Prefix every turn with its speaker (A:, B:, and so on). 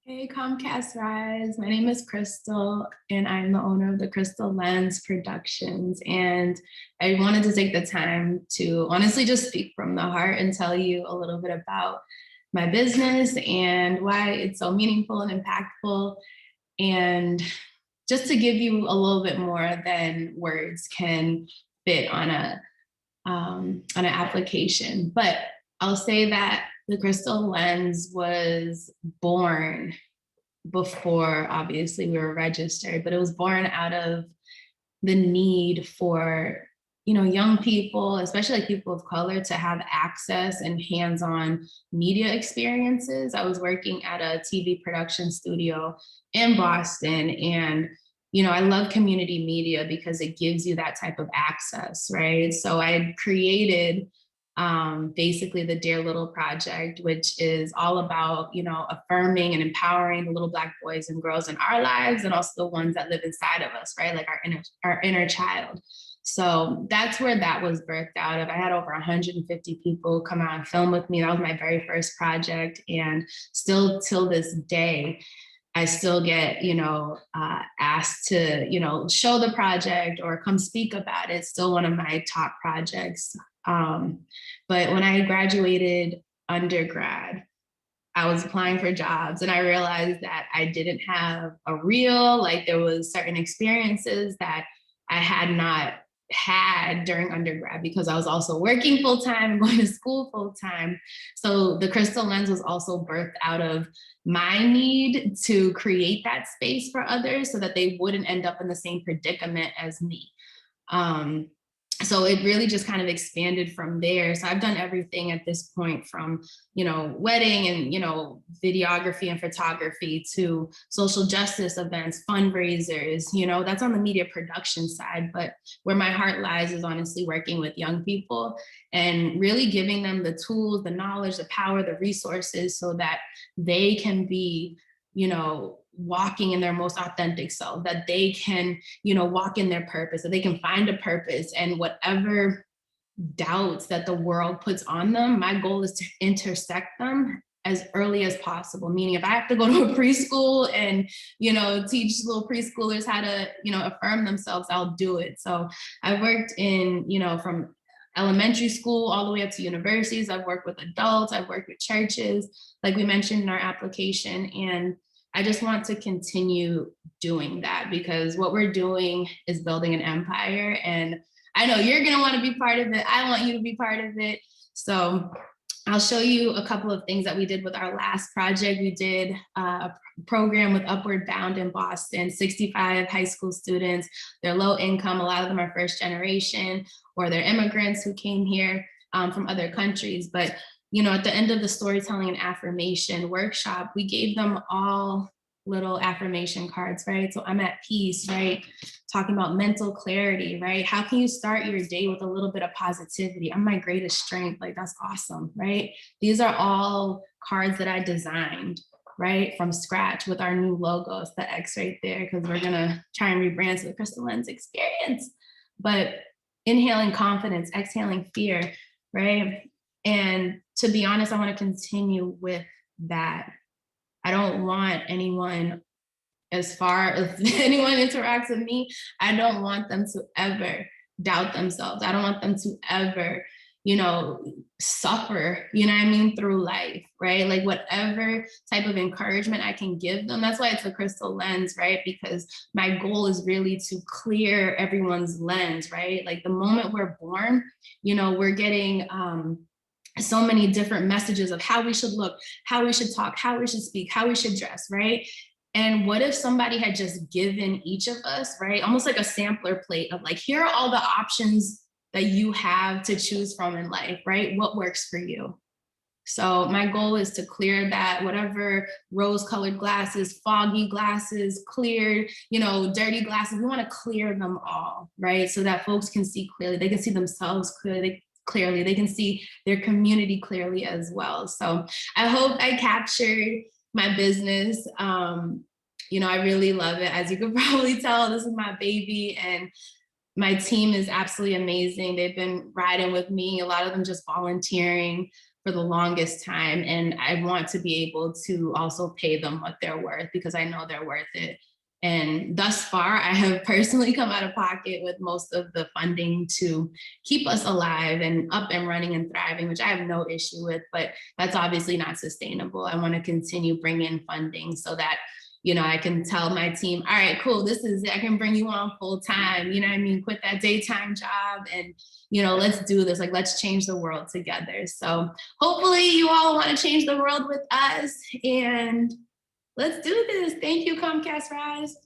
A: Hey Comcast Rise, my name is Crystal and I'm the owner of the Crystal Lens Productions. And I wanted to take the time to honestly just speak from the heart and tell you a little bit about my business and why it's so meaningful and impactful. And just to give you a little bit more than words can fit on an application. But I'll say that the Crystal Lens was born before obviously we were registered, but it was born out of the need for young people, especially like people of color, to have access and hands-on media experiences. I was working at a TV production studio in Boston, and I love community media because it gives you that type of access, right? So I created basically the Dear Little Project, which is all about, affirming and empowering the little Black boys and girls in our lives, and also the ones that live inside of us, right? Like our inner child. So that's where that was birthed out of. I had over 150 people come out and film with me. That was my very first project. And still till this day, I still get, asked to, show the project or come speak about it. It's still one of my top projects. But when I graduated undergrad, I was applying for jobs and I realized that I didn't have a reel, like there was certain experiences that I had not had during undergrad because I was also working full time and going to school full time. So the Crystal Lens was also birthed out of my need to create that space for others so that they wouldn't end up in the same predicament as me. So it really just kind of expanded from there. So I've done everything at this point from, wedding and, videography and photography to social justice events, fundraisers, that's on the media production side. But where my heart lies is honestly working with young people and really giving them the tools, the knowledge, the power, the resources so that they can be, walking in their most authentic self, that they can, walk in their purpose, that they can find a purpose, and whatever doubts that the world puts on them, my goal is to intersect them as early as possible. Meaning if I have to go to a preschool and, teach little preschoolers how to, affirm themselves, I'll do it. So I worked in, from elementary school all the way up to universities. I've worked with adults, I've worked with churches, like we mentioned in our application. And I just want to continue doing that because what we're doing is building an empire. And I know you're going to want to be part of it. I want you to be part of it. So I'll show you a couple of things that we did with our last project. We did a program with Upward Bound in Boston, 65 high school students. They're low income. A lot of them are first generation or they're immigrants who came here from other countries. But at the end of the storytelling and affirmation workshop, we gave them all little affirmation cards, right? So I'm at peace, right? Talking about mental clarity, right? How can you start your day with a little bit of positivity? I'm my greatest strength. Like, that's awesome, right? These are all cards that I designed, right? From scratch with our new logo. It's the X right there, because we're gonna try and rebrand to the Crystal Lens Experience. But inhaling confidence, exhaling fear, right? And to be honest, I want to continue with that. I don't want anyone, as far as anyone interacts with me, I don't want them to ever doubt themselves. I don't want them to ever, suffer, through life, right? Like whatever type of encouragement I can give them. That's why it's the Crystal Lens, right? Because my goal is really to clear everyone's lens, right? Like the moment we're born, we're getting, so many different messages of how we should look, how we should talk, how we should speak, how we should dress, right? And what if somebody had just given each of us, right, almost like a sampler plate of like, here are all the options that you have to choose from in life, right? What works for you? So my goal is to clear that, whatever rose-colored glasses, foggy glasses, clear, dirty glasses, we want to clear them all, right? So that folks can see clearly, they can see themselves clearly, they can see their community clearly as well. So I hope I captured my business. I really love it. As you can probably tell, this is my baby, and my team is absolutely amazing. They've been riding with me, a lot of them just volunteering for the longest time. And I want to be able to also pay them what they're worth, because I know they're worth it. And thus far, I have personally come out of pocket with most of the funding to keep us alive and up and running and thriving, which I have no issue with, but that's obviously not sustainable. I want to continue bringing funding so that, you know, I can tell my team, all right, cool, this is it. I can bring you on full time, you know what I mean? Quit that daytime job and, you know, let's do this. Like, let's change the world together. So hopefully you all want to change the world with us, and let's do this. Thank you, Comcast Rise.